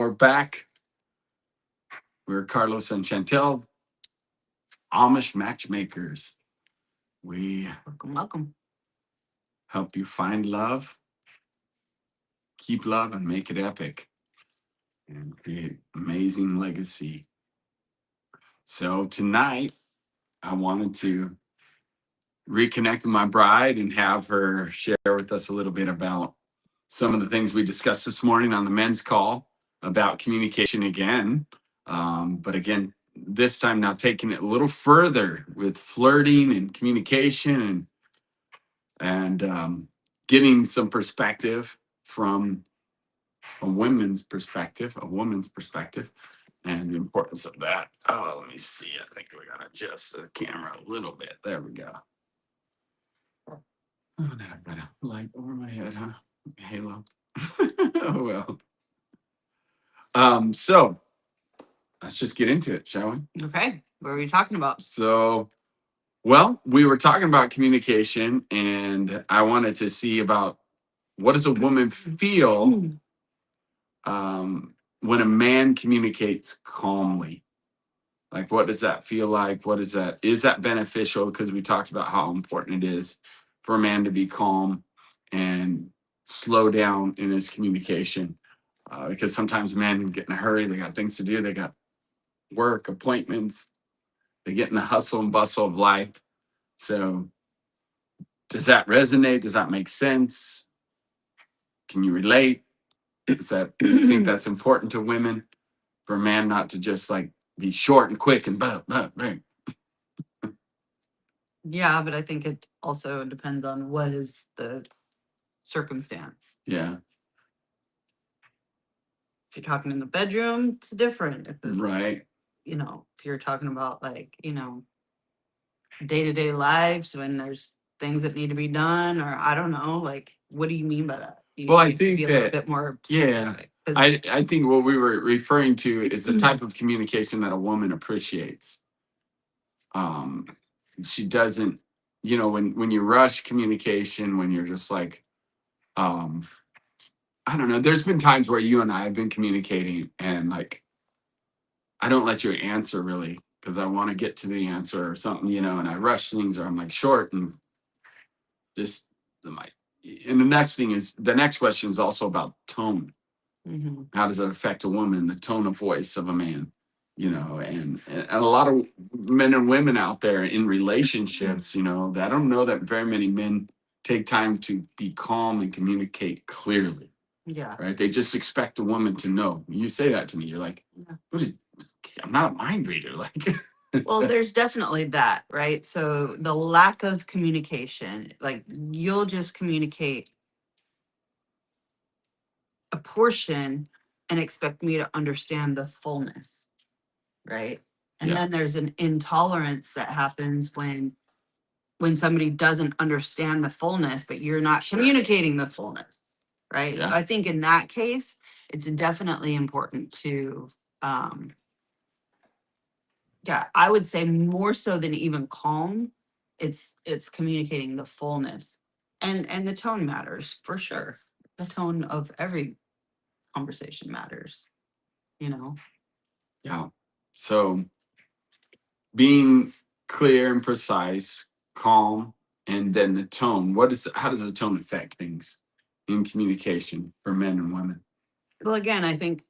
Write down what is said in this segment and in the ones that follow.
We're back. We're Carlos and Chantel, Amish Matchmakers. We Welcome. help you find love, keep love, and make it epic, and create amazing legacy. So tonight, I wanted to reconnect with my bride and have her share with us a little bit about some of the things we discussed this morning on the men's call about communication again. But again, this time now taking it a little further with flirting and communication and getting some perspective from a woman's perspective, and the importance of that. Oh, let me see. I think we gotta adjust the camera a little bit. There we go. Oh, now I've got a light over my head, huh? Halo. Oh well. So let's just get into it, shall we? Okay. What are we talking about? So, well, we were talking about communication, and I wanted to see about what does a woman feel when a man communicates calmly? Like, what does that feel like? What is that? Is that beneficial? Because we talked about how important it is for a man to be calm and slow down in his communication. Because sometimes men get in a hurry, they got things to do, they got work, appointments, they get in the hustle and bustle of life. So, does that resonate? Does that make sense? Can you relate? Is that do you think that's important to women for a man not to just like be short and quick and bang? Yeah, but I think it also depends on what is the circumstance. Yeah, If you're talking in the bedroom, it's different. right. If you're talking about day-to-day lives when there's things that need to be done, or I don't know, like, what do you mean by that? Well, I think be a little that bit more yeah, specific, 'cause I think what we were referring to is the type of communication that a woman appreciates. Um, she doesn't, when you rush communication, when you're just like, um, I don't know. There's been times where you and I have been communicating, and like I don't let you answer really because I want to get to the answer or something, and I rush things or I'm like short and just my. And the next question is also about tone. Mhm. How does that affect a woman? The tone of voice of a man, and a lot of men and women out there in relationships, I don't know that very many men take time to be calm and communicate clearly. Yeah. Right? They just expect a woman to know. You say that to me, you're like, Yeah. what is? I'm not a mind reader. Like, Well, there's definitely that, right? So the lack of communication, like you'll just communicate a portion and expect me to understand the fullness, right? And yeah, then there's an intolerance that happens when somebody doesn't understand the fullness, but you're not communicating the fullness, right? yeah, I think in that case, it's definitely important to um yeah, I would say more so than even calm, it's communicating the fullness. And the tone matters for sure. The tone of every conversation matters, you know. yeah. So being clear and precise, calm, and then the tone. How does the tone affect things in communication for men and women? Well, again, I think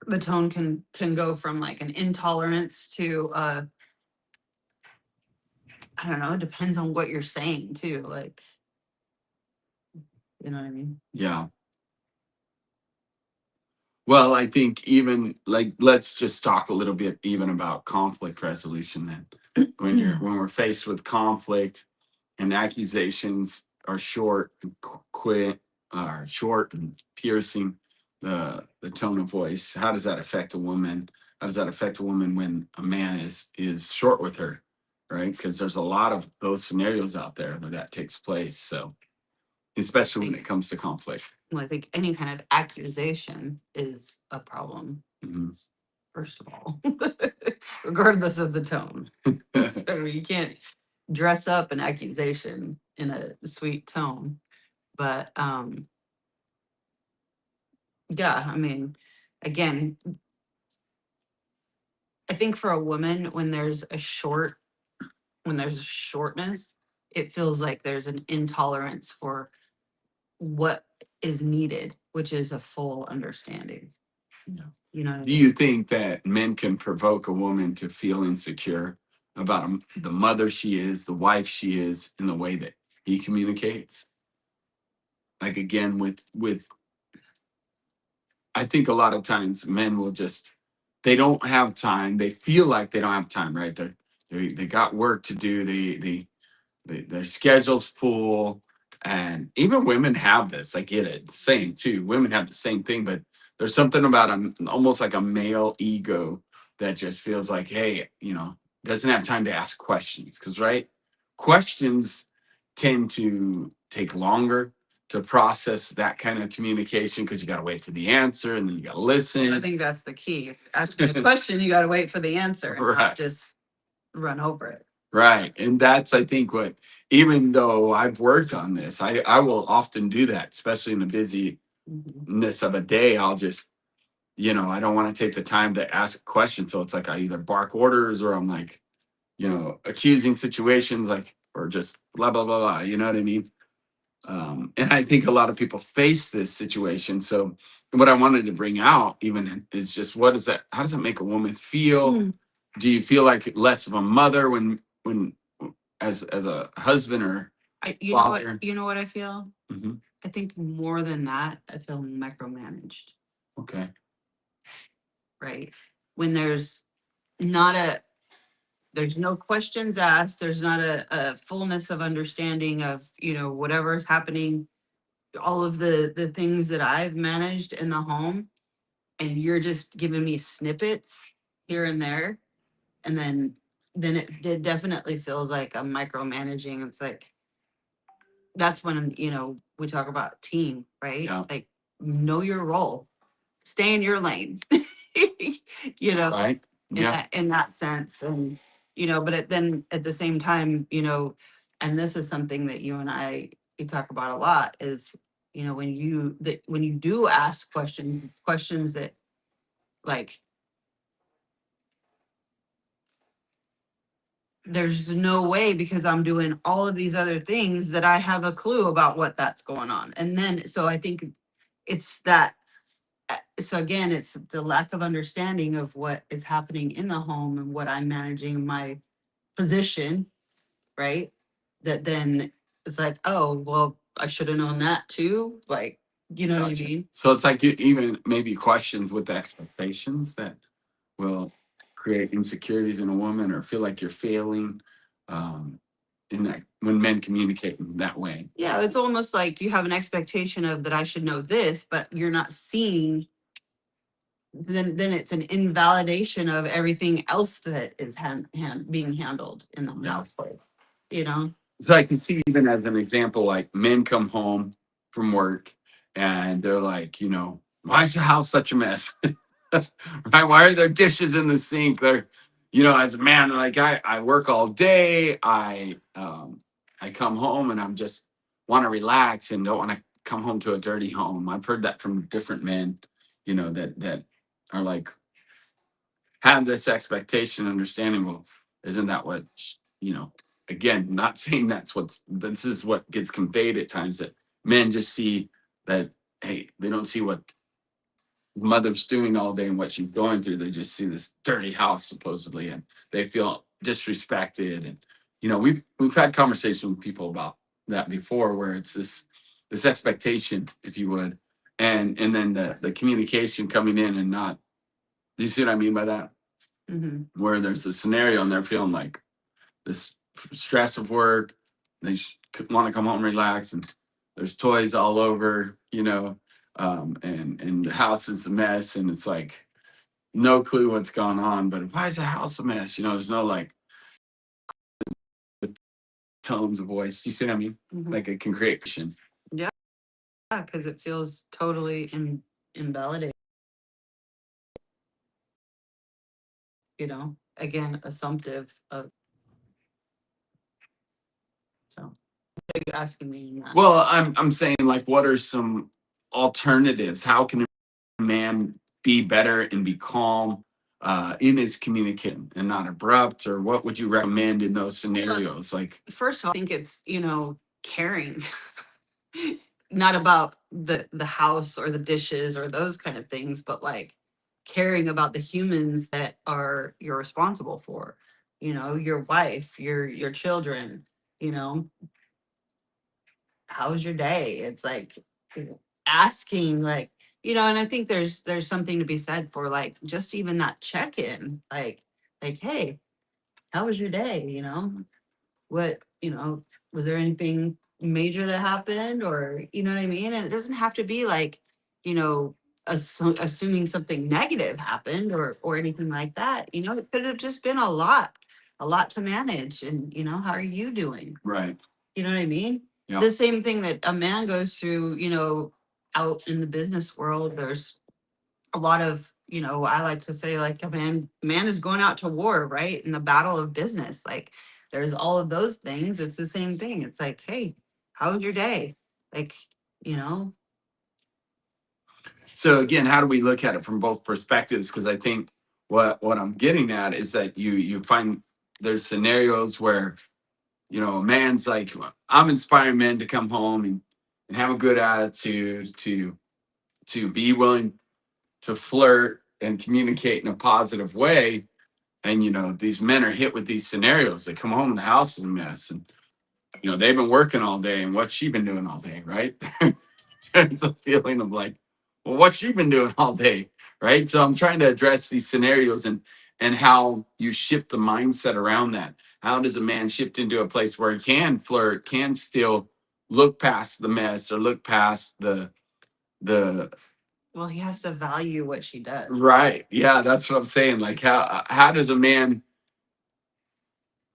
the tone can go from like an intolerance to I don't know, it depends on what you're saying too. Like, you know what I mean? Yeah. Well, I think even like let's just talk a little bit even about conflict resolution then. When we're faced with conflict and accusations are short and quick are short and piercing the tone of voice, how does that affect a woman? How does that affect a woman when a man is short with her, right? Because there's a lot of those scenarios out there where that takes place. So especially when it comes to conflict. Well, I think any kind of accusation is a problem, Mhm. first of all, regardless of the tone. So you can't dress up an accusation in a sweet tone. But Yeah, I mean, again, I think for a woman, when there's a shortness, it feels like there's an intolerance for what is needed, which is a full understanding. Yeah. You know what I Do mean? you think that men can provoke a woman to feel insecure about the mother she is, the wife she is, in the way that he communicates? Like again, with I think a lot of times men will just they don't have time. They feel like they don't have time, right? They got work to do. Their schedule's full, and even women have this. I get it. The same too. Women have the same thing, but there's something about almost like a male ego that just feels like, hey, doesn't have time to ask questions. Because right, questions tend to take longer to process that kind of communication because you got to wait for the answer and then you got to listen. I think that's the key. Asking a question, you got to wait for the answer and Right. not just run over it. Right. And that's, I think, what, even though I've worked on this, I will often do that, especially in the busyness of a day. I'll just, I don't want to take the time to ask a question. So it's like I either bark orders or I'm like, accusing situations, like, or just blah, blah, blah, blah. You know what I mean? And I think a lot of people face this situation. So what I wanted to bring out even is just how does it make a woman feel? Do you feel like less of a mother when as a husband or father? You know what I feel? Mhm. I think more than that, I feel micromanaged, Okay. right? When not a there's no questions asked, there's not a fullness of understanding of, whatever's happening, all of the things that I've managed in the home, and you're just giving me snippets here and there. And then it definitely feels like I'm micromanaging. It's like that's when, we talk about team, right? Yeah. Like, know your role, stay in your lane, Right. Yeah. in that sense. And, but then at the same time, and this is something that you and we talk about a lot is, when you do ask questions that like, there's no way because I'm doing all of these other things that I have a clue about what that's going on. And then, so I think it's that. So again, it's the lack of understanding of what is happening in the home and what I'm managing in my position, right? That then it's like, oh, well, I should have known that too. Like, you know what I Gotcha. mean? So it's like even maybe questions with the expectations that will create insecurities in a woman or feel like you're failing um, in that when men communicate in that way. Yeah, it's almost like you have an expectation of that I should know this, but you're not seeing. Then it's an invalidation of everything else that is being handled in the Yeah. household. You know. So I can see even as an example, like men come home from work and they're like, why is the house such a mess? Right? Why are there dishes in the sink? They're, as a man, like I work all day. I come home and I'm just want to relax and don't want to come home to a dirty home. I've heard that from different men, that are like have this expectation, understanding. Well, isn't that what Again, not saying this is what gets conveyed at times that men just see that hey, they don't see what mother's doing all day and what she's going through. They just see this dirty house supposedly, and they feel disrespected. And we've had conversations with people about that before, where it's this expectation, if you would, and then the communication coming in and not. Do you see what I mean by that? Where there's a scenario and they're feeling like this stress of work. They just want to come home, relax, and there's toys all over, and the house is a mess, and it's like no clue what's going on. But why is the house a mess? There's no like tones of voice. You see what I mean? Like it can create. Yeah, because it feels totally invalidated. Again, assumptive of. So, what are you asking me? Well, I'm saying like, what are some alternatives? How can man be better and be calm in his communication and not abrupt? Or what would you recommend in those scenarios? Like, first of all, I think it's, caring. Not about the house or the dishes or those kind of things, but like caring about the humans that are you're responsible for. Your wife, your children, you know, how's your day? It's like asking, like, and I think there's something to be said for like just even that check-in, like, hey, how was your day? What, was there anything major that happened, or what I mean? And it doesn't have to be like, you know, assuming something negative happened or anything like that. It could have just been a lot to manage. And how are you doing? right. You know what I mean? Yeah. The same thing that a man goes through, out in the business world. There's a lot of, I like to say, like, a man is going out to war, right? In the battle of business. Like, there's all of those things. It's the same thing. It's like, hey, how was your day? Like, you know, So again, how do we look at it from both perspectives? Because I think what I'm getting at is that you find there's scenarios where a man's like, I'm inspiring men to come home and have a good attitude, to be willing to flirt and communicate in a positive way. And these men are hit with these scenarios. They come home and the house is a mess, and they've been working all day, and what's she been doing all day, right? It's a feeling of like, well, what's she been doing all day, right? So I'm trying to address these scenarios and how you shift the mindset around that. How does a man shift into a place where he can flirt, can still look past the mess or look past the well, he has to value what she does. right? Yeah, that's what I'm saying. Like, how does a man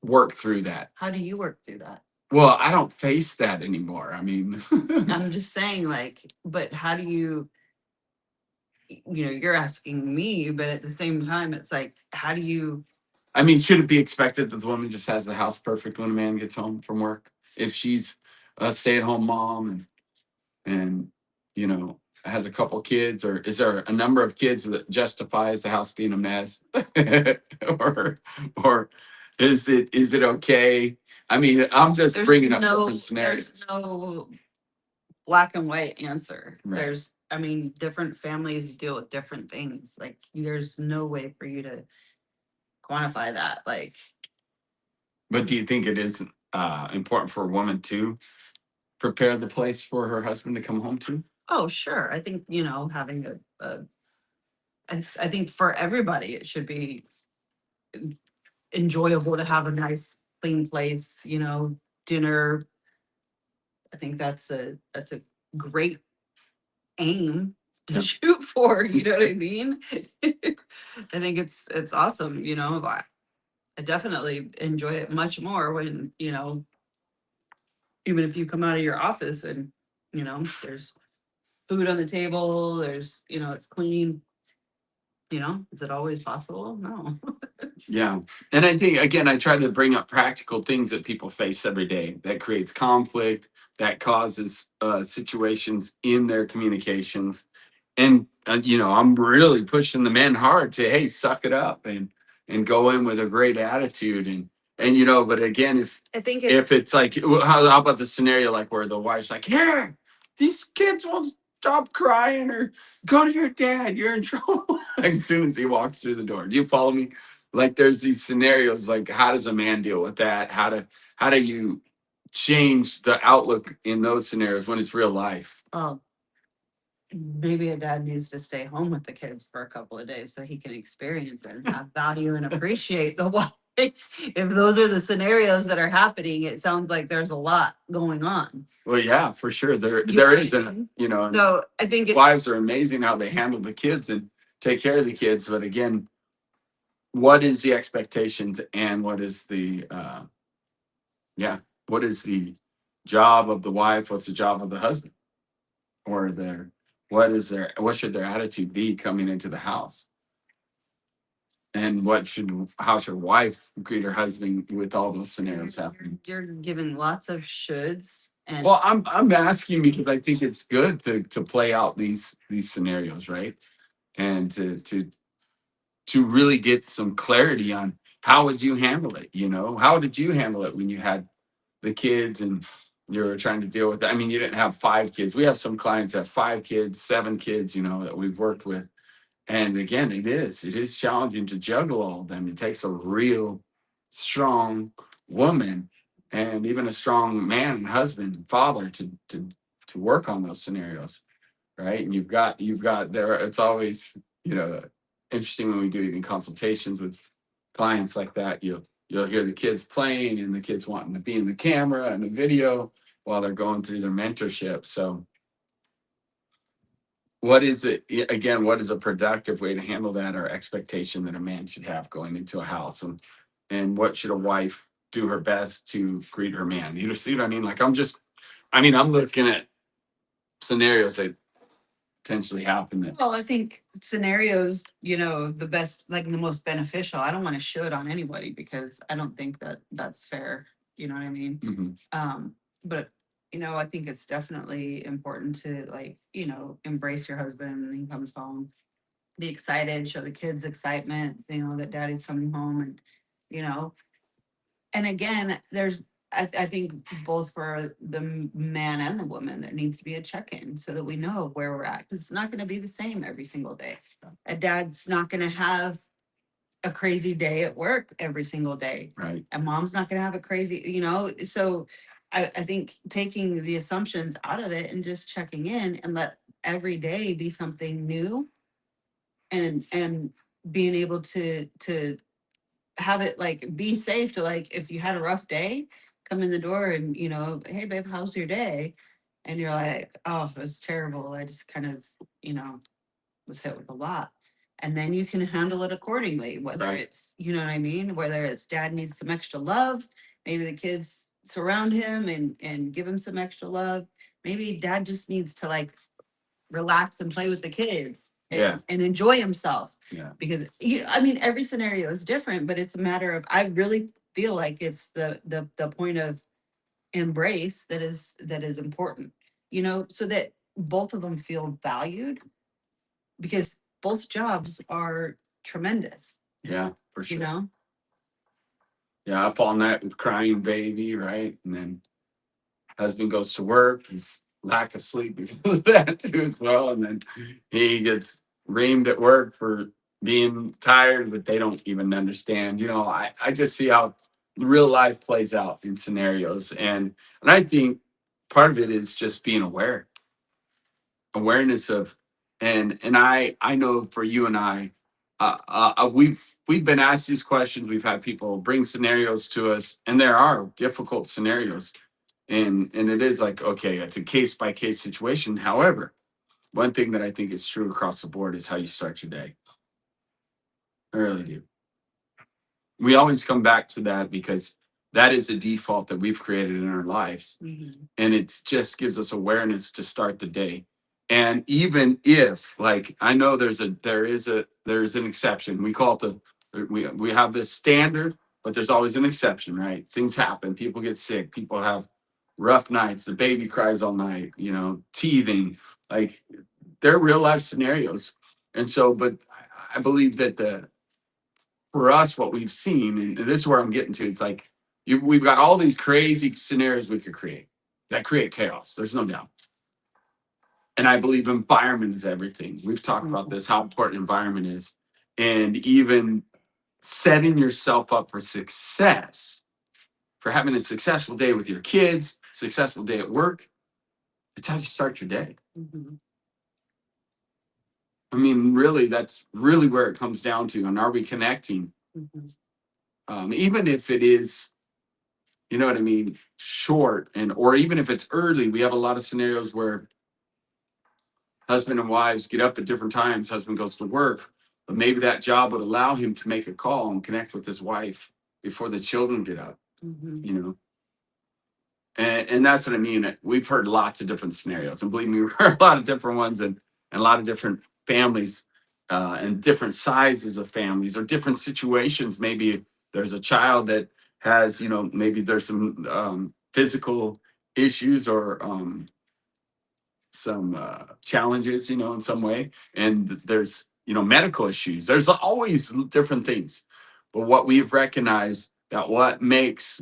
work through that? How do you work through that? Well, I don't face that anymore. I mean, I'm just saying, like, but how do you, you're asking me, but at the same time, it's like, how do you, I mean, should it be expected that the woman just has the house perfect when a man gets home from work? If she's a stay-at-home mom and has a couple kids, or is there a number of kids that justifies the house being a mess? or or is it okay? I mean, I'm just bringing up different scenarios. there's no black and white answer. Right. There's, I mean, different families deal with different things. Like, there's no way for you to quantify that. Like, But do you think it is important for a woman to prepare the place for her husband to come home to? oh, sure. I think, having I think for everybody, it should be enjoyable to have a nice, clean place, dinner. I think that's a great aim to Yeah. shoot for. You know what I mean? I think it's awesome. I definitely enjoy it much more when, even if you come out of your office and, there's food on the table, there's, it's clean. Is it always possible? No. Yeah. And I think, again, I try to bring up practical things that people face every day that creates conflict, that causes situations in their communications. And, I'm really pushing the men hard to, hey, suck it up and go in with a great attitude. But again, I think if it's like, how about the scenario like where the wife's like, here, these kids won't stop crying, or go to your dad, you're in trouble. As soon as he walks through the door. Do you follow me? Like, there's these scenarios, like, how does a man deal with that? How do you change the outlook in those scenarios when it's real life? Maybe a dad needs to stay home with the kids for a couple of days so he can experience it and have value and appreciate the wife. If those are the scenarios that are happening, it sounds like there's a lot going on. Well, yeah, for sure. There is, and so I think wives are amazing how they handle the kids and take care of the kids. But again, what is the expectations, and what is the what is the job of the wife? What's the job of the husband? Or what should their attitude be coming into the house? And how should wife greet her husband with all those scenarios happening? You're giving lots of shoulds And Well, I'm asking because I think it's good to play out these scenarios, right? And to really get some clarity on how would you handle it, you know? How did you handle it when you had the kids and you were trying to deal with that? I mean, you didn't have 5 kids. We have some clients that have 5 kids, 7 kids, you know, that we've worked with. And again, it is challenging to juggle all of them. It takes a real strong woman and even a strong man and husband and father to work on those scenarios, right? And you've got there. It's always, you know, interesting when we do even consultations with clients like that. You'll hear the kids playing and the kids wanting to be in the camera and the video while they're going through their mentorship. So what is it again? What is a productive way to handle that, or expectation that a man should have going into a house, and what should a wife do her best to greet her man? You see what I mean? Like I'm looking at scenarios that potentially happen that. well, I think scenarios, the best, like the most beneficial. I don't want to should on anybody because I don't think that that's fair. You know what I mean? Mhm. But I think it's definitely important to, like, embrace your husband when he comes home, be excited, show the kids excitement, that daddy's coming home, and you know, and again, I think both for the man and the woman, there needs to be a check-in so that we know where we're at. Because it's not going to be the same every single day. A dad's not going to have a crazy day at work every single day. Right. And mom's not going to have a crazy, so I think taking the assumptions out of it and just checking in and let every day be something new, and being able to have it, like, be safe to, like, if you had a rough day, come in the door and, hey babe, how's your day? And you're like, oh, it was terrible. I just kind of, you know, was hit with a lot. And then you can handle it accordingly, whether Right. it's, you know what I mean? Whether it's dad needs some extra love, maybe the kids surround him and give him some extra love. Maybe dad just needs to, like, relax and play with the kids Yeah. and enjoy himself. Yeah. Because I mean, every scenario is different, but it's a matter of, I really feel like it's the point of embrace that is important, so that both of them feel valued, because both jobs are tremendous, Yeah, for you sure. know? Yeah, up all night with crying baby, right? And then husband goes to work. He's lack of sleep because of that too, as well. And then he gets reamed at work for being tired, but they don't even understand. You know, I just see how real life plays out in scenarios. And I think part of it is just being awareness of, and I know for you and I, we've been asked these questions. We've had people bring scenarios to us, and there are difficult scenarios, and it is like, okay, it's a case by case situation. However, one thing that I think is true across the board is how you start your day. I really do. We always come back to that because that is a default that we've created in our lives, and it just gives us awareness to start the day. And even if, like, I know there's an exception. We call it we have this standard, but there's always an exception, right? Things happen, people get sick, people have rough nights, the baby cries all night, teething, like, they're real life scenarios. And so, but I believe that the for us, what we've seen, and this is where I'm getting to, it's like we've got all these crazy scenarios we could create that create chaos. There's no doubt. And I believe environment is everything. We've talked about this, how important environment is. And even setting yourself up for success, for having a successful day with your kids, successful day at work, it's how you start your day. I mean, really, that's really where it comes down to. And are we connecting? Even if it is, you know what I mean, short, and or even if it's early, we have a lot of scenarios where husband and wives get up at different times, husband goes to work, but maybe that job would allow him to make a call and connect with his wife before the children get up, you know. And that's what I mean. We've heard lots of different scenarios, and believe me, we've heard a lot of different ones, and a lot of different families, and different sizes of families or different situations. Maybe there's a child that has, maybe there's some physical issues or some challenges, in some way, and there's medical issues. There's always different things, but what we've recognized that what makes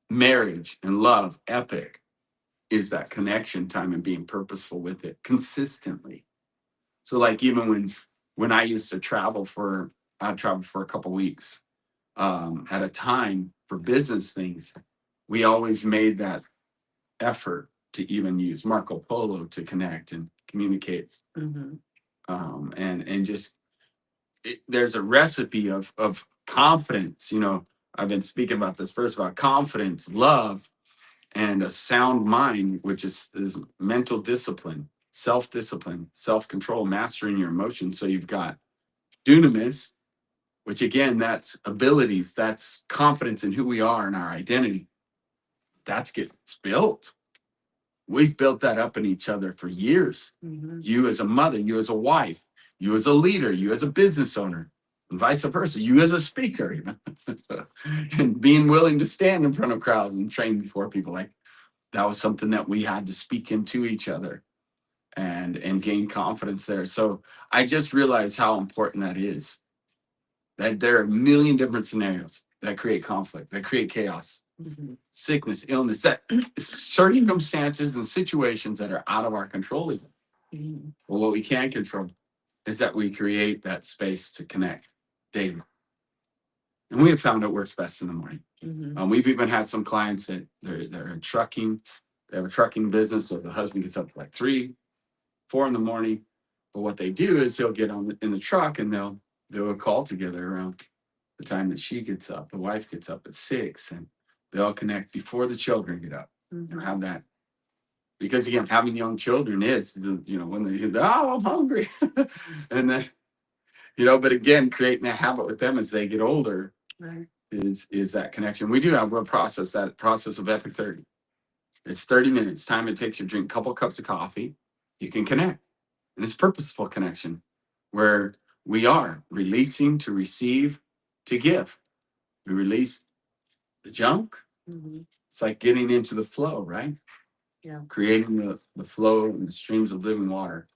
marriage and love epic is that connection time and being purposeful with it consistently. So like even when I used to I'd travel for a couple weeks at a time for business things, we always made that effort to even use Marco Polo to connect and communicate. Mhm. And just there's a recipe of confidence. I've been speaking about this first about confidence, love, and a sound mind, which is mental discipline, self-discipline, self-control, mastering your emotions. So you've got dunamis, which again, that's abilities, that's confidence in who we are and our identity. That's gets built. We've built that up in each other for years. Mhm. You as a mother, you as a wife, you as a leader, you as a business owner, and vice versa, you as a speaker, even. And being willing to stand in front of crowds and train before people, like that was something that we had to speak into each other and gain confidence there. So I just realized how important that is. That there are a million different scenarios that create conflict, that create chaos, Mhm. sickness, illness, that circumstances and situations that are out of our control even. Mhm. Well, what we can control is that we create that space to connect daily. And we have found it works best in the morning. Mhm. We've even had some clients that they're in trucking, they have a trucking business, so the husband gets up at like 3, 4 in the morning. But what they do is he'll get in the truck and they'll do a call together around the time that she gets up. The wife gets up at 6, and they all connect before the children get up. Mhm. Have that, because again, having young children is when they hit, oh, I'm hungry, and then but again, creating a habit with them as they get older Right. is that connection. We do have a process, that process of Epic 30. It's 30 minutes time it takes you to drink a couple cups of coffee. You can connect, and it's purposeful connection where we are releasing to receive to give. We release the junk. Mhm. It's like getting into the flow, right? Yeah. Creating the flow and the streams of living water.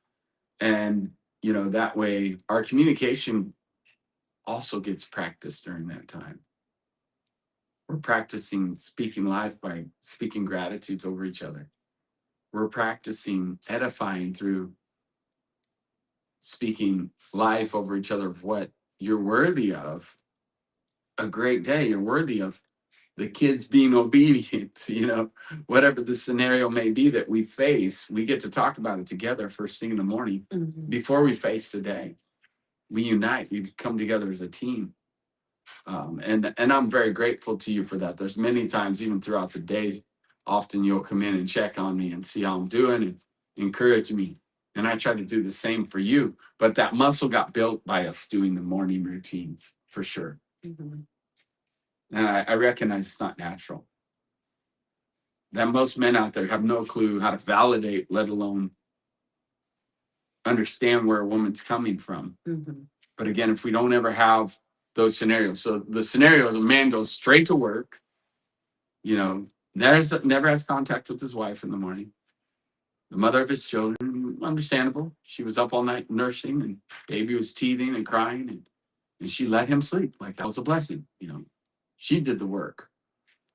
And, that way our communication also gets practiced during that time. We're practicing speaking life by speaking gratitudes over each other. We're practicing edifying through speaking life over each other of what you're worthy of. A great day, you're worthy of the kids being obedient, whatever the scenario may be that we face, we get to talk about it together first thing in the morning Mhm. before we face the day. We unite, we come together as a team. And I'm very grateful to you for that. There's many times, even throughout the day, often you'll come in and check on me and see how I'm doing and encourage me. And I try to do the same for you. But that muscle got built by us doing the morning routines for sure. Mhm. And I recognize it's not natural. That most men out there have no clue how to validate, let alone understand where a woman's coming from. Mhm. But again, if we don't ever have those scenarios, so the scenario is a man goes straight to work, never has contact with his wife in the morning. The mother of his children, understandable. She was up all night nursing, and baby was teething and crying, and she let him sleep. Like that was a blessing. She did the work.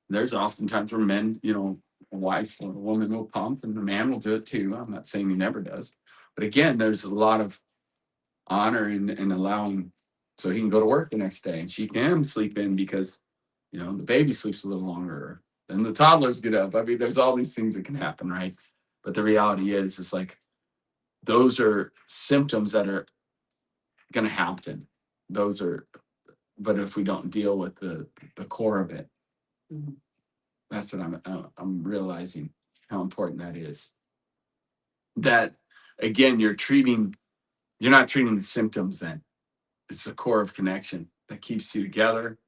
There's oftentimes where men, a wife or a woman will pump and the man will do it too. I'm not saying he never does. But again, there's a lot of honor in allowing so he can go to work the next day and she can sleep in because, the baby sleeps a little longer and the toddlers get up. I mean, there's all these things that can happen, right? But the reality is, it's like those are symptoms that are going to happen. Those are, but if we don't deal with the core of it, Mhm. that's what I'm realizing how important that is. That again, you're not treating the symptoms then. It's the core of connection that keeps you together,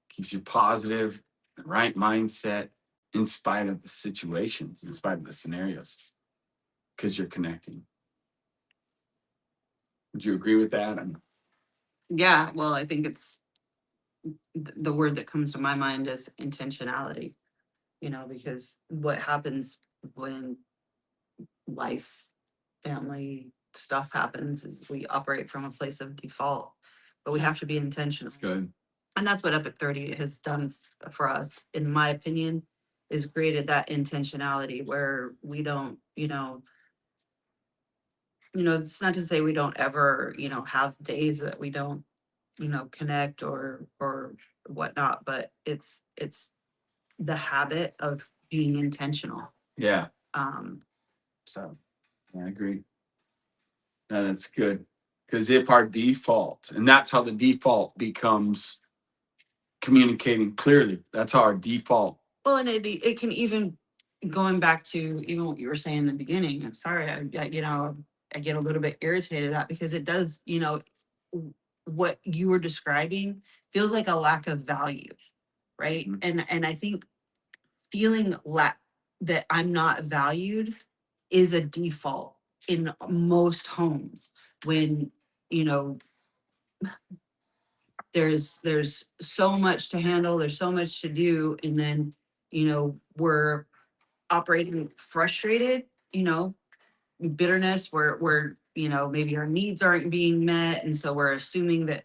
keeps you positive, the right mindset, in spite of the situations, in spite of the scenarios, because you're connecting. Would you agree with that? Yeah. Well, I think it's the word that comes to my mind is intentionality. because what happens when life, family stuff happens is we operate from a place of default, but we have to be intentional. That's good. And that's what Epic 30 has done for us, in my opinion, is created that intentionality where we don't, it's not to say we don't ever, have days that we don't, connect or whatnot, but it's the habit of being intentional. Yeah, Um, so I agree. No, that's good. Because if our default, and that's how the default becomes communicating clearly. That's our default. well, and it can even, going back to even what you were saying in the beginning. I'm sorry, I get a little bit irritated at that because it does, what you were describing feels like a lack of value, right? Mhm. And I think feeling that I'm not valued is a default in most homes when, you know there's so much to handle, there's so much to do, and then we're operating frustrated, bitterness, where maybe our needs aren't being met, and so we're assuming that,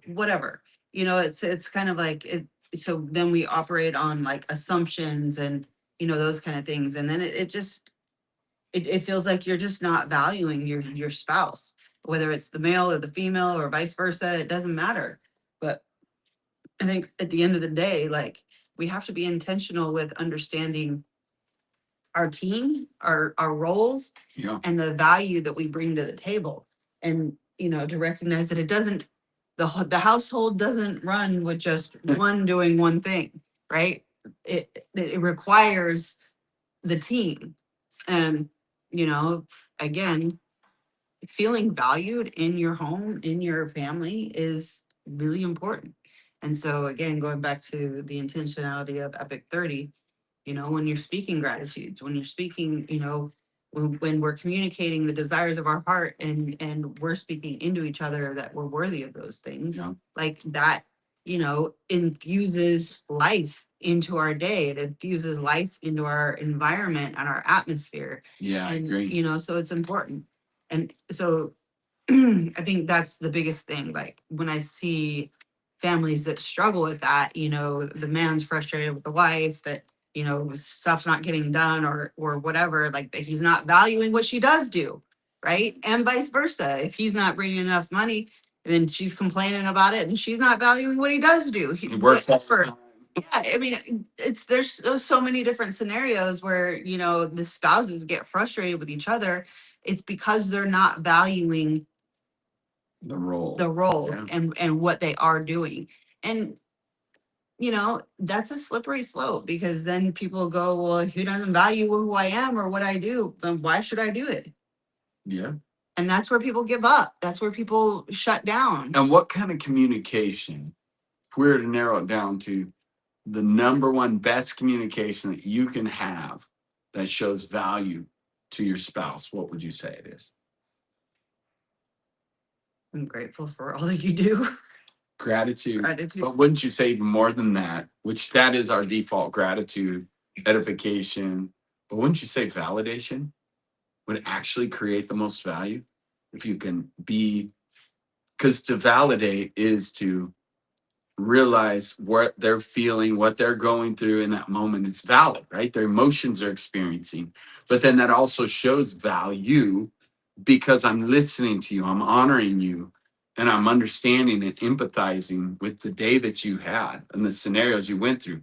whatever, it's kind of like it. So then we operate on like assumptions and those kind of things, and then it just it feels like you're just not valuing your spouse, whether it's the male or the female or vice versa. It doesn't matter. But I think at the end of the day, like, we have to be intentional with understanding our team, our roles, Yeah. and the value that we bring to the table. And, to recognize that it doesn't, the household doesn't run with just one doing one thing, right? It requires the team. And, again, feeling valued in your home, in your family is really important. And so, again, going back to the intentionality of Epic 30, when you're speaking gratitudes, when you're speaking, when we're communicating the desires of our heart, and we're speaking into each other that we're worthy of those things, Yeah. like that, infuses life into our day. It infuses life into our environment and our atmosphere. Yeah, I And, agree. so it's important. And so I think that's the biggest thing. Like, when I see families that struggle with that, the man's frustrated with the wife that, stuff's not getting done, or whatever, like that he's not valuing what she does do, right? And vice versa. If he's not bringing enough money, then she's complaining about it, and she's not valuing what he does do. It works all the time. Yeah, I mean, there's so many different scenarios where, the spouses get frustrated with each other. It's because they're not valuing The role Yeah. and what they are doing. And that's a slippery slope, because then people go, well, if he doesn't value who I am or what I do, then why should I do it? Yeah. And that's where people give up. That's where people shut down. And what kind of communication, if we were to narrow it down to the number one best communication that you can have that shows value to your spouse, what would you say it is? I'm grateful for all that you do. Gratitude. Gratitude. But wouldn't you say even more than that, which that is our default, gratitude, edification, but wouldn't you say validation would actually create the most value? If you can be, because to validate is to realize what they're feeling, what they're going through in that moment is valid, right? Their emotions are experiencing. But then that also shows value because I'm listening to you, I'm honoring you, and I'm understanding and empathizing with the day that you had and the scenarios you went through.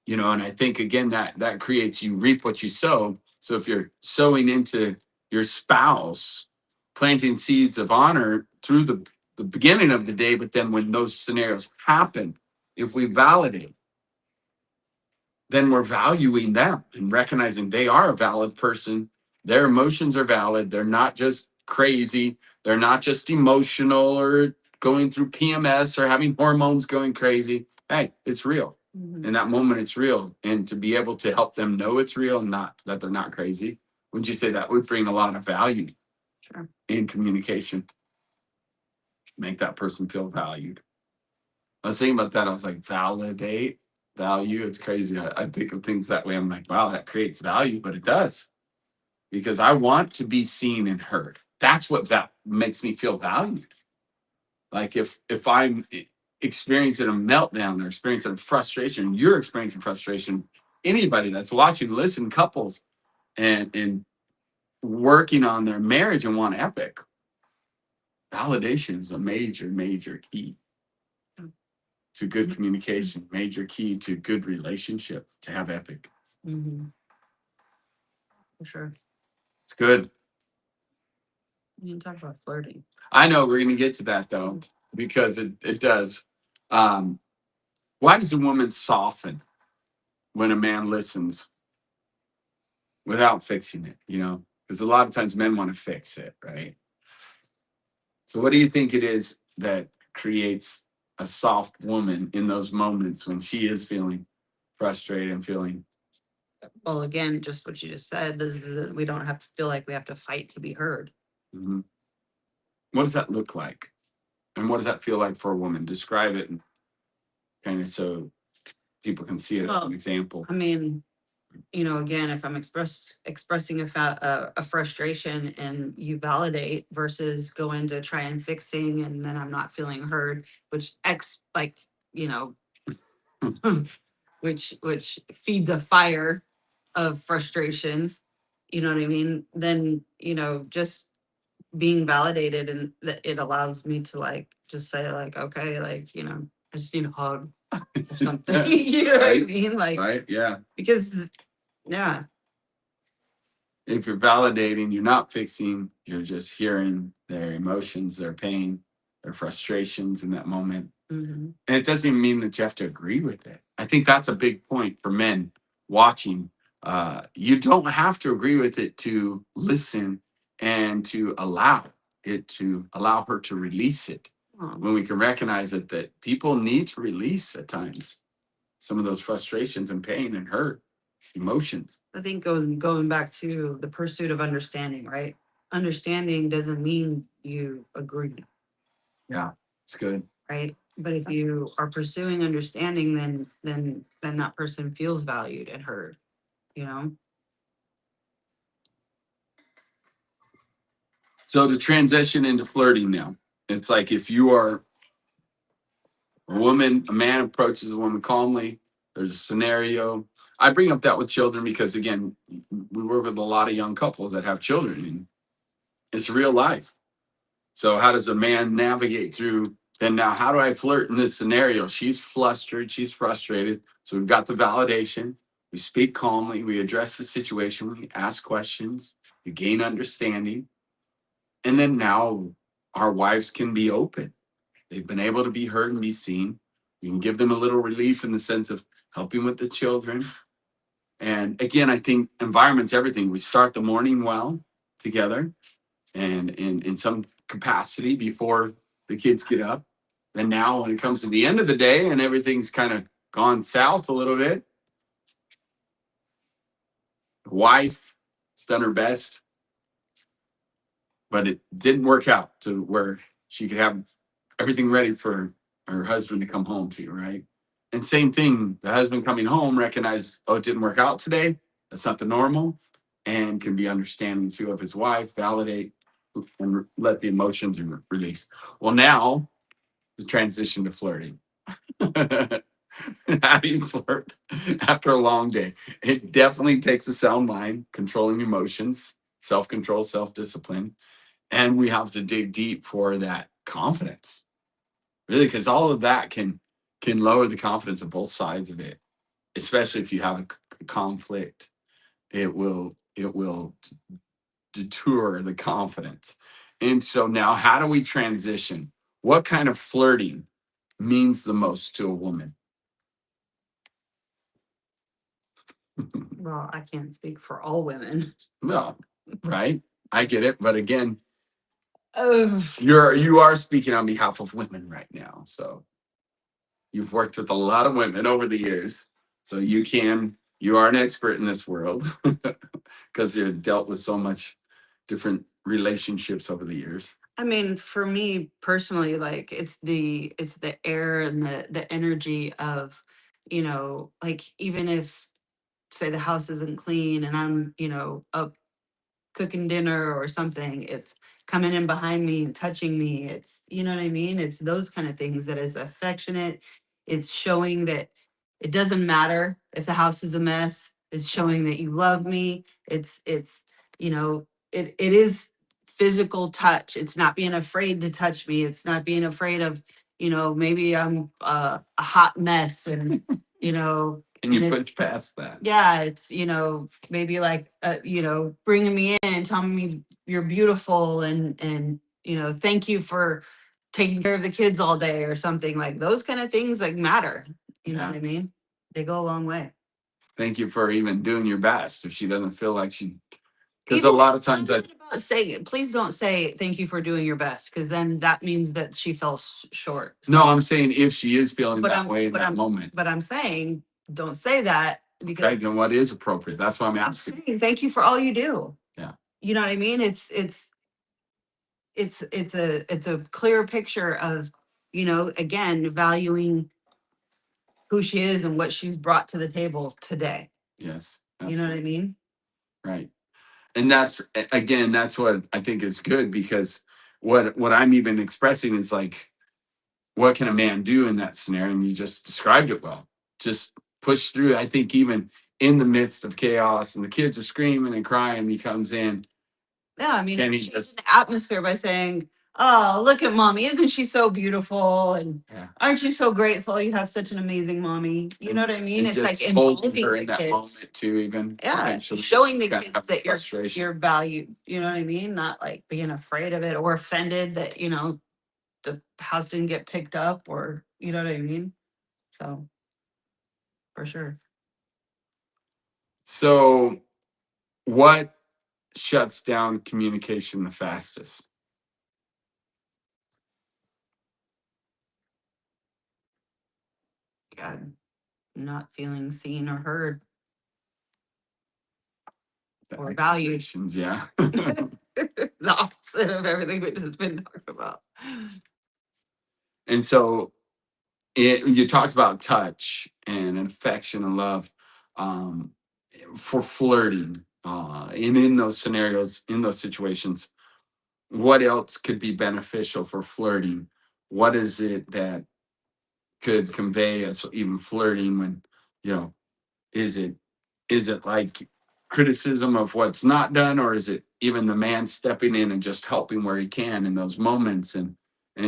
And I think again that creates, you reap what you sow. So if you're sowing into your spouse, planting seeds of honor through the beginning of the day, but then when those scenarios happen, if we validate, then we're valuing them and recognizing they are a valid person. Their emotions are valid. They're not just crazy. They're not just emotional or going through PMS or having hormones going crazy. Hey, it's real. Mhm. In that moment, it's real. And to be able to help them know it's real and not that they're not crazy, would you say that would bring a lot of value Sure. in communication? Make that person feel valued. I was thinking about that. I was like, validate. value. It's crazy. I think of things that way. I'm like, wow, that creates value, but it does because I want to be seen and heard. That's what that makes me feel valued. Like if I'm experiencing a meltdown or experiencing frustration, you're experiencing frustration. Anybody that's watching, listen, couples and working on their marriage and want epic, validation is a major key to good communication, major key to good relationship to have epic. Mm-hmm. For sure. It's good. We can talk about flirting. I know we're gonna get to that though, because it does. Um, why does a woman soften when a man listens without fixing it? You know, because a lot of times men want to fix it, right? So what do you think it is that creates a soft woman in those moments when she is feeling frustrated and feeling Well, again, just what you just said, this is we don't have to feel like we have to fight to be heard. mhm. What does that look like? And what does that feel like for a woman? Describe it and kind of so people can see it as an example. I mean, again, if I'm expressing a frustration and you validate versus going to try and fixing and then I'm not feeling heard, which you know, which feeds a fire of frustration. You know what I mean? Then just being validated and that it allows me to just say okay, I just need a hug or something. Yeah, You know what I right, mean? right, yeah. Because yeah. If you're validating, you're not fixing, you're just hearing their emotions, their pain, their frustrations in that moment. Mm-hmm. And it doesn't even mean that you have to agree with it. I think that's a big point for men watching. You don't have to agree with it to listen and to allow her to release it. When we can recognize it, that people need to release at times some of those frustrations and pain and hurt emotions. I think going back to the pursuit of understanding, right? Understanding doesn't mean you agree. Yeah, it's good. Right? But if you are pursuing understanding, then that person feels valued and heard, you know? So to transition into flirting now, it's like if you are a man approaches a woman calmly, there's a scenario. I bring up that with children because again, we work with a lot of young couples that have children and it's real life. So how does a man navigate through then now how do I flirt in this scenario? She's flustered, she's frustrated. So we've got the validation. We speak calmly, we address the situation, we ask questions, we gain understanding. And then now our wives can be open. They've been able to be heard and be seen. You can give them a little relief in the sense of helping with the children. And again, I think environment's everything. We start the morning well together and in some capacity before the kids get up. And now when it comes to the end of the day and everything's kind of gone south a little bit, the wife has done her best, but it didn't work out to where she could have everything ready for her husband to come home to, right? And same thing, the husband coming home recognize, oh, it didn't work out today. That's not the normal, and can be understanding too of his wife, validate and let the emotions release. Well, now the transition to flirting. How do you flirt after a long day? It definitely takes a sound mind, controlling emotions, self control, self discipline. And we have to dig deep for that confidence, really, because all of that can lower the confidence of both sides of it, especially if you have a conflict. It will detour the confidence. And so now, how do we transition? What kind of flirting means the most to a woman? Well, I can't speak for all women. No, right? I get it, but again, Oh, you are speaking on behalf of women right now. So you've worked with a lot of women over the years. So you are an expert in this world because you've dealt with so much different relationships over the years. I mean, for me personally, like it's the air and the energy of like even if say the house isn't clean and I'm, up cooking dinner or something, it's coming in behind me and touching me. It's, you know what I mean? It's those kind of things that is affectionate. It's showing that it doesn't matter if the house is a mess. It's showing that you love me. It is physical touch. It's not being afraid to touch me. It's not being afraid of, maybe I'm a hot mess and, you know, And you push past that. yeah, it's, maybe like, bringing me in and telling me you're beautiful and, thank you for taking care of the kids all day or something like those kind of things like matter. You know what I mean? They go a long way. Thank you for even doing your best if she doesn't feel like she, because a lot of times about saying, please don't say thank you for doing your best, because then that means that she fell short. No, I'm saying if she is feeling But that way in that moment. But I'm saying don't say that because Okay, then what is appropriate? That's why I'm asking. saying thank you for all you do. Yeah. You know what I mean? It's a clear picture of, again, valuing who she is and what she's brought to the table today. Yes. You know what I mean? Right. And that's again, that's what I think is good, because what I'm even expressing is like, what can a man do in that scenario? And you just described it well. Just push through. I think even in the midst of chaos and the kids are screaming and crying, he comes in. Yeah, I mean, and he change just the atmosphere by saying, "Oh, look at mommy! Isn't she so beautiful? And aren't you so grateful you have such an amazing mommy?" You know what I mean? It's like holding her in that moment too, even showing the kids that you're valued. You know what I mean? Not like being afraid of it or offended that the house didn't get picked up, or you know what I mean? So for sure. So what shuts down communication the fastest? God, not feeling seen or heard or valued. Yeah. The opposite of everything we just been talking about. And so you talked about touch and affection and love, um, for flirting, and in those scenarios, in those situations, what else could be beneficial for flirting? What is it that could convey as even flirting when, you know, is it like criticism of what's not done, or is it even the man stepping in and just helping where he can in those moments, and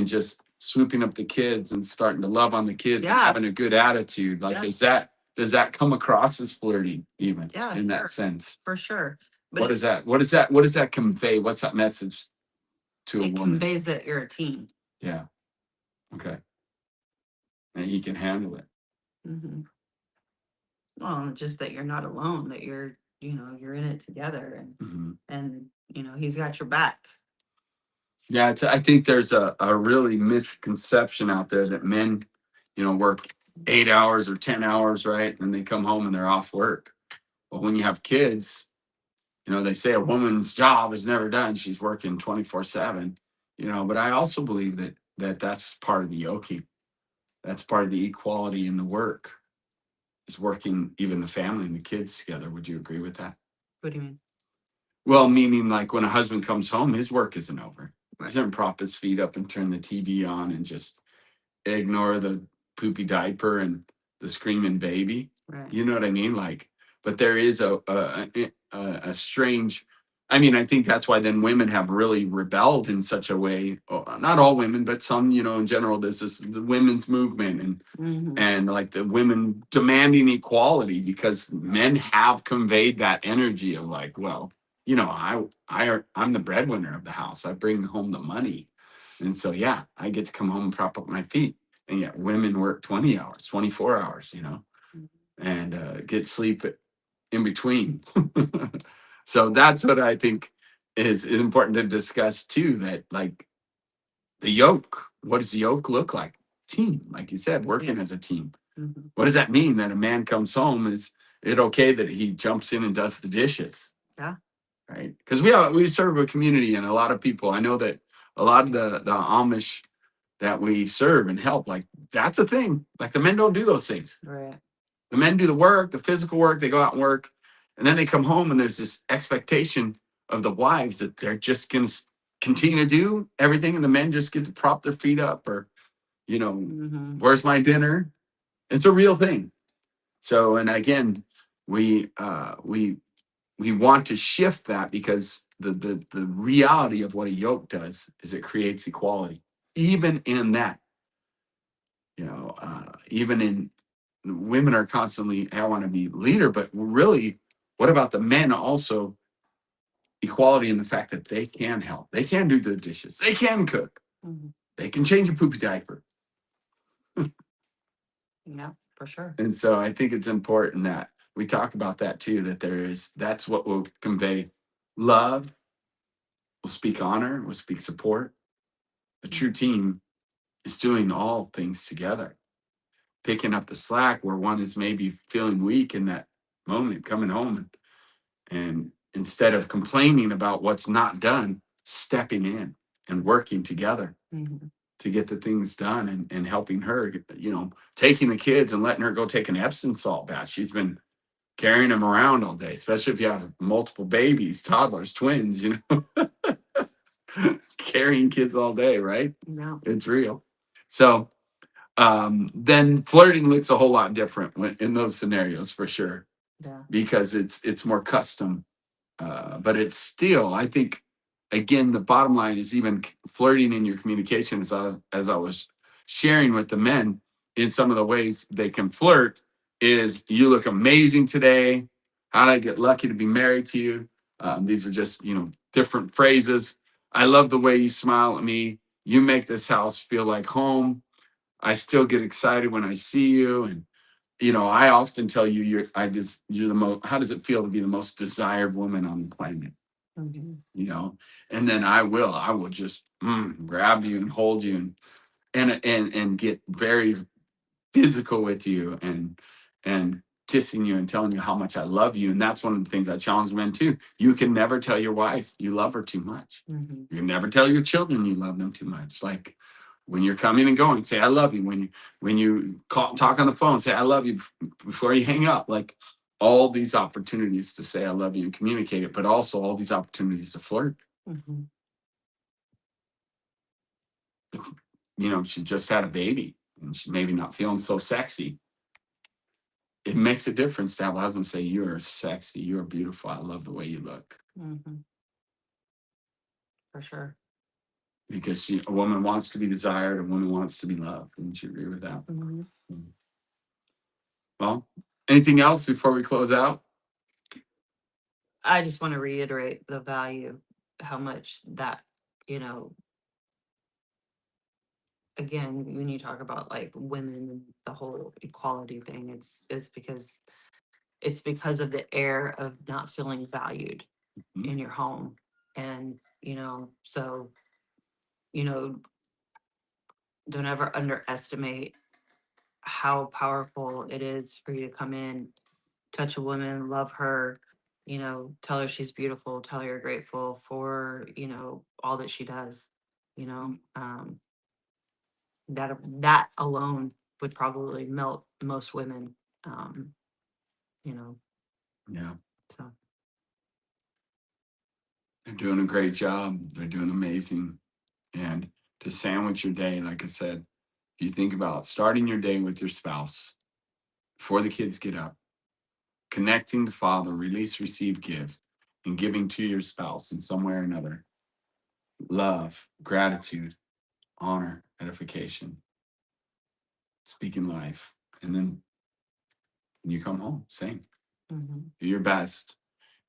just swooping up the kids and starting to love on the kids and having a good attitude? Like, does that come across as flirting even in that sense? For sure. But what does that convey? What's that message to a woman? It conveys that you're a team. Yeah. Okay. And he can handle it. Mm-hmm. Well, just that you're not alone, that you're in it together, and he's got your back. Yeah, I think there's a really misconception out there that men, work 8 hours or 10 hours, right? And they come home and they're off work. But when you have kids, they say a woman's job is never done. She's working 24/7, but I also believe that's part of the yoking. That's part of the equality in the work, is working even the family and the kids together. Would you agree with that? What do you mean? Well, meaning like when a husband comes home, his work isn't over. Right. He doesn't prop his feet up and turn the TV on and just ignore the poopy diaper and the screaming baby. Right. You know what I mean? Like, but there is a strange. I mean, I think that's why then women have really rebelled in such a way. Not all women, but some. In general, there's this the women's movement and like the women demanding equality, because men have conveyed that energy of like, well, I'm the breadwinner of the house. I bring home the money. And so, yeah, I get to come home and prop up my feet. And yet women work 20 hours, 24 hours, and get sleep in between. So that's what I think is important to discuss too, that like the yoke, what does the yoke look like? Team, like you said, working as a team. Mm-hmm. What does that mean? That a man comes home, is it okay that he jumps in and does the dishes? Yeah. Right. Because we serve a community, and a lot of people, I know that a lot of the Amish that we serve and help. Like that's a thing. Like the men don't do those things. Right. The men do the work, the physical work. They go out and work, and then they come home, and there's this expectation of the wives that they're just going to continue to do everything, and the men just get to prop their feet up, or where's my dinner? It's a real thing. So, and again, we we want to shift that because the reality of what a yoke does is it creates equality, even in that. Even in women are constantly, I want to be leader, but really, what about the men also? Equality in the fact that they can help, they can do the dishes, they can cook, they can change a poopy diaper. Yeah, for sure. And so I think it's important that we talk about that too, that that's what will convey love, will speak honor, will speak support. A true team is doing all things together, picking up the slack where one is maybe feeling weak in that moment, coming home, and instead of complaining about what's not done, stepping in and working together to get the things done, and helping her, taking the kids and letting her go take an Epsom salt bath. She's been carrying them around all day, especially if you have multiple babies, toddlers, twins, carrying kids all day, right? No. It's real. So then flirting looks a whole lot different in those scenarios, for sure. Yeah. Because it's more custom. But it's still, I think, again, the bottom line is even flirting in your communication, as I was sharing with the men, in some of the ways they can flirt is, you look amazing today. How did I get lucky to be married to you? These are just, different phrases. I love the way you smile at me. You make this house feel like home. I still get excited when I see you. And I often tell you, you're the most. How does it feel to be the most desired woman on the planet? And then I will just grab you and hold you, and get very physical with you, and kissing you and telling you how much I love you. And that's one of the things I challenge men too. You can never tell your wife you love her too much. You can never tell your children you love them too much. Like when you're coming and going, say I love you. When you talk on the phone, say I love you before you hang up. Like all these opportunities to say I love you and communicate it, but also all these opportunities to flirt. She just had a baby and she's maybe not feeling so sexy. It makes a difference to have a husband say, you're sexy, you're beautiful, I love the way you look. For sure. Because a woman wants to be desired, a woman wants to be loved. Wouldn't you agree with that? Well, anything else before we close out? I just want to reiterate the value, how much that, again, when you talk about like women and the whole equality thing, it's because of the air of not feeling valued in your home. And, so, don't ever underestimate how powerful it is for you to come in, touch a woman, love her, tell her she's beautiful, tell her you're grateful for, all that she does, that alone would probably melt most women, you know, Yeah. so. They're doing a great job. They're doing amazing. And to sandwich your day, like I said, if you think about starting your day with your spouse before the kids get up, connecting to Father, release, receive, give, and giving to your spouse in some way or another, love, gratitude, honor, edification, speaking life. And then when you come home, same. Do your best.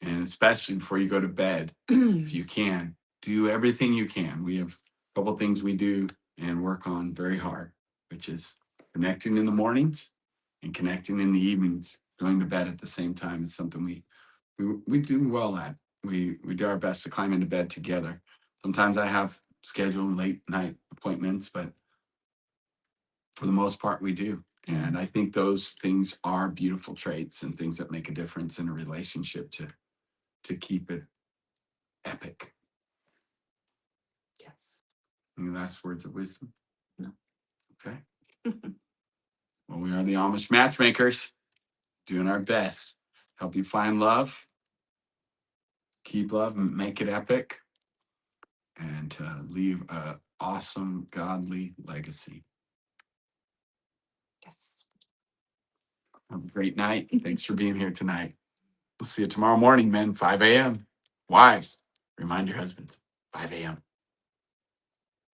And especially before you go to bed, if you can, do everything you can. We have a couple things we do and work on very hard, which is connecting in the mornings and connecting in the evenings. Going to bed at the same time is something we do well at. We do our best to climb into bed together. Sometimes I have scheduled late night appointments, but for the most part, we do. And I think those things are beautiful traits and things that make a difference in a relationship to keep it epic. Yes. Any last words of wisdom? Okay. Well, we are the Amish Matchmakers, doing our best. Help you find love, keep love, make it epic, and leave an awesome, godly legacy. Yes. Have a great night. Thanks for being here tonight. We'll see you tomorrow morning, men, 5 a.m. Wives, remind your husbands, 5 a.m.